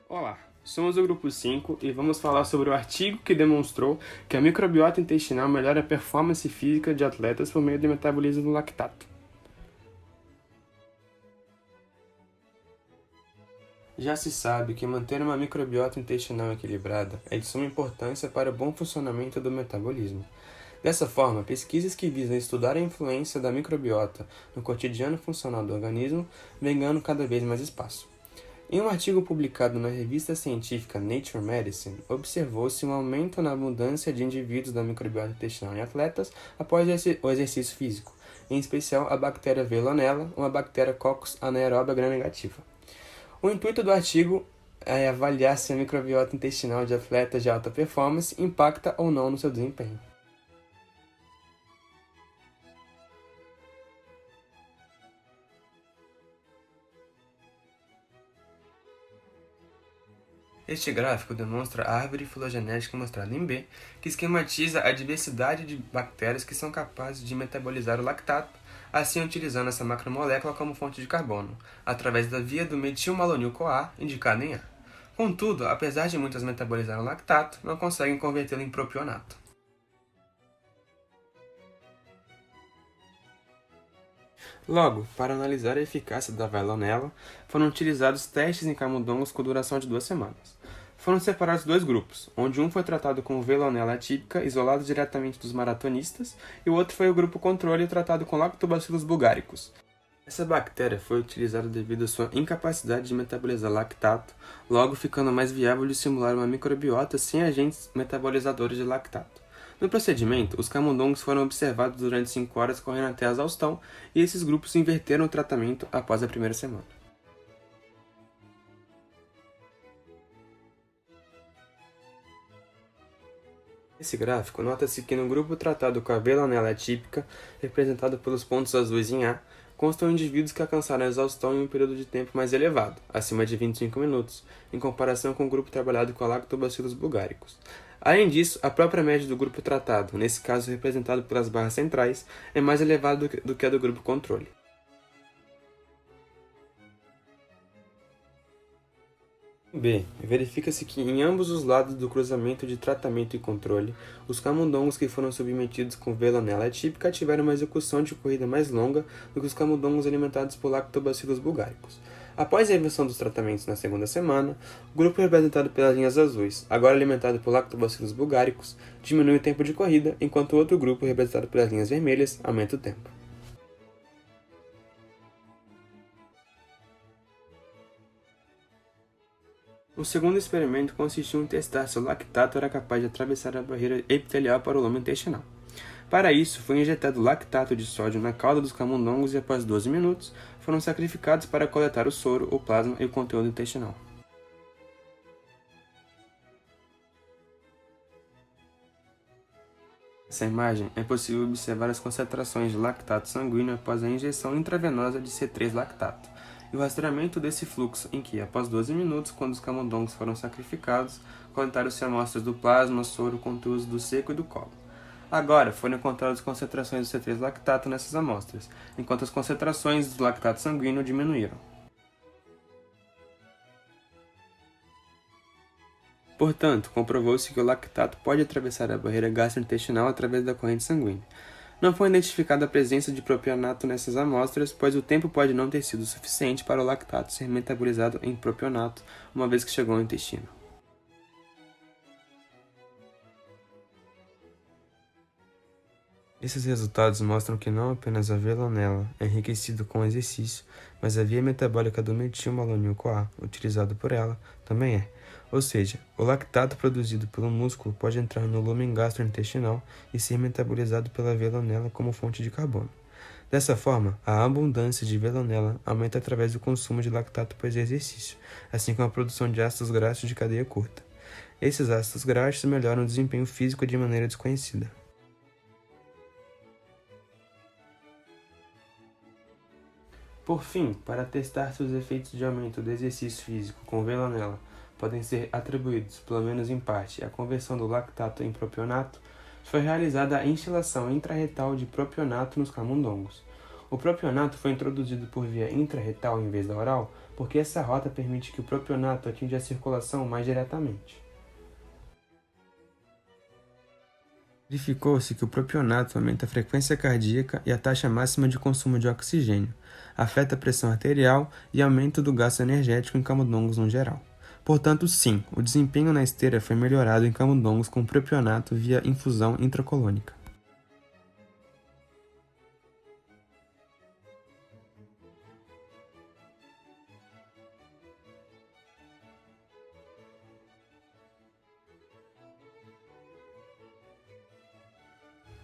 Olá, somos o grupo 5 e vamos falar sobre o artigo que demonstrou que a microbiota intestinal melhora a performance física de atletas por meio do metabolismo do lactato. Já se sabe que manter uma microbiota intestinal equilibrada é de suma importância para o bom funcionamento do metabolismo. Dessa forma, pesquisas que visam estudar a influência da microbiota no cotidiano funcional do organismo vêm ganhando cada vez mais espaço. Em um artigo publicado na revista científica Nature Medicine, observou-se um aumento na abundância de indivíduos da microbiota intestinal em atletas após o exercício físico, em especial a bactéria Veillonella, uma bactéria Coccus anaeróbica gram-negativa. O intuito do artigo é avaliar se a microbiota intestinal de atletas de alta performance impacta ou não no seu desempenho. Este gráfico demonstra a árvore filogenética mostrada em B, que esquematiza a diversidade de bactérias que são capazes de metabolizar o lactato, assim utilizando essa macromolécula como fonte de carbono, através da via do metilmalonil-CoA, indicada em A. Contudo, apesar de muitas metabolizarem o lactato, não conseguem convertê-lo em propionato. Logo, para analisar a eficácia da Veillonella, foram utilizados testes em camundongos com duração de 2 semanas. Foram separados 2 grupos, onde um foi tratado com Veillonella atípica, isolado diretamente dos maratonistas, e o outro foi o grupo controle tratado com Lactobacillus bulgaricus. Essa bactéria foi utilizada devido à sua incapacidade de metabolizar lactato, logo ficando mais viável de simular uma microbiota sem agentes metabolizadores de lactato. No procedimento, os camundongos foram observados durante 5 horas correndo até a exaustão e esses grupos inverteram o tratamento após a primeira semana. Nesse gráfico, nota-se que no grupo tratado com a Veillonella atípica, representado pelos pontos azuis em A, constam indivíduos que alcançaram a exaustão em um período de tempo mais elevado, acima de 25 minutos, em comparação com o grupo trabalhado com a Lactobacillus bulgaricus. Além disso, a própria média do grupo tratado, nesse caso representado pelas barras centrais, é mais elevada do que a do grupo controle. B. Verifica-se que em ambos os lados do cruzamento de tratamento e controle, os camundongos que foram submetidos com Veillonella atípica tiveram uma execução de corrida mais longa do que os camundongos alimentados por Lactobacillus bulgaricus. Após a inversão dos tratamentos na segunda semana, o grupo representado pelas linhas azuis, agora alimentado por Lactobacillus bulgaricus, diminui o tempo de corrida, enquanto o outro grupo, representado pelas linhas vermelhas, aumenta o tempo. O segundo experimento consistiu em testar se o lactato era capaz de atravessar a barreira epitelial para o lômen intestinal. Para isso, foi injetado lactato de sódio na cauda dos camundongos e após 12 minutos, foram sacrificados para coletar o soro, o plasma e o conteúdo intestinal. Nessa imagem, é possível observar as concentrações de lactato sanguíneo após a injeção intravenosa de C3-lactato, e o rastreamento desse fluxo em que, após 12 minutos, quando os camundongos foram sacrificados, coletaram-se amostras do plasma, soro, conteúdos do seco e do colo. Agora, foram encontradas concentrações do C3-lactato nessas amostras, enquanto as concentrações do lactato sanguíneo diminuíram. Portanto, comprovou-se que o lactato pode atravessar a barreira gastrointestinal através da corrente sanguínea. Não foi identificada a presença de propionato nessas amostras, pois o tempo pode não ter sido suficiente para o lactato ser metabolizado em propionato, uma vez que chegou ao intestino. Esses resultados mostram que não apenas a Veillonella é enriquecida com o exercício, mas a via metabólica do metilmalonil-CoA, utilizado por ela, também é. Ou seja, o lactato produzido pelo músculo pode entrar no lômen gastrointestinal e ser metabolizado pela Veillonella como fonte de carbono. Dessa forma, a abundância de Veillonella aumenta através do consumo de lactato pós-exercício, assim como a produção de ácidos graxos de cadeia curta. Esses ácidos graxos melhoram o desempenho físico de maneira desconhecida. Por fim, para testar se os efeitos de aumento do exercício físico com Veillonella podem ser atribuídos, pelo menos em parte, à conversão do lactato em propionato, foi realizada a instilação intrarretal de propionato nos camundongos. O propionato foi introduzido por via intrarretal em vez da oral porque essa rota permite que o propionato atinja a circulação mais diretamente. Verificou-se que o propionato aumenta a frequência cardíaca e a taxa máxima de consumo de oxigênio, afeta a pressão arterial e aumento do gasto energético em camundongos no geral. Portanto, sim, o desempenho na esteira foi melhorado em camundongos com propionato via infusão intracolônica.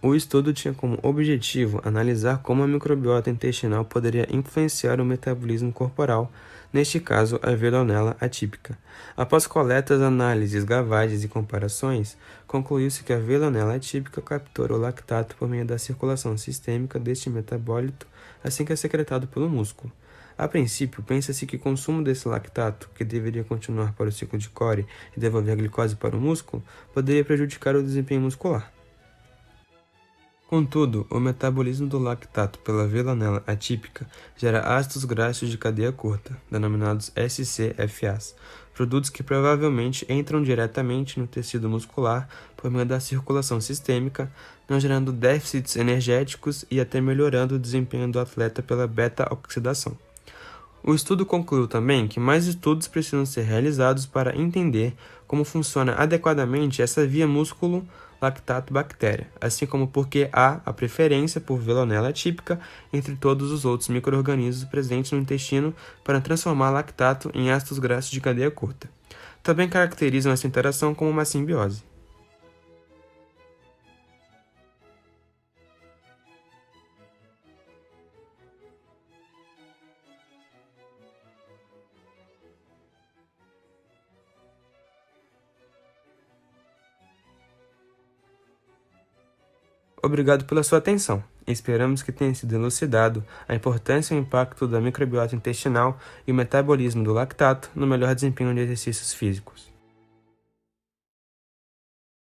O estudo tinha como objetivo analisar como a microbiota intestinal poderia influenciar o metabolismo corporal, neste caso a Veillonella atípica. Após coletas, análises, gravagens e comparações, concluiu-se que a Veillonella atípica captura o lactato por meio da circulação sistêmica deste metabólito assim que é secretado pelo músculo. A princípio, pensa-se que o consumo desse lactato, que deveria continuar para o ciclo de Cori e devolver a glicose para o músculo, poderia prejudicar o desempenho muscular. Contudo, o metabolismo do lactato pela Veillonella atípica gera ácidos graxos de cadeia curta, denominados SCFAs, produtos que provavelmente entram diretamente no tecido muscular por meio da circulação sistêmica, não gerando déficits energéticos e até melhorando o desempenho do atleta pela beta-oxidação. O estudo concluiu também que mais estudos precisam ser realizados para entender como funciona adequadamente essa via músculo-lactato-bactéria, assim como porque há a preferência por Veillonella atípica entre todos os outros micro-organismos presentes no intestino para transformar lactato em ácidos graxos de cadeia curta. Também caracterizam essa interação como uma simbiose. Obrigado pela sua atenção. Esperamos que tenha sido elucidado a importância e o impacto da microbiota intestinal e o metabolismo do lactato no melhor desempenho de exercícios físicos.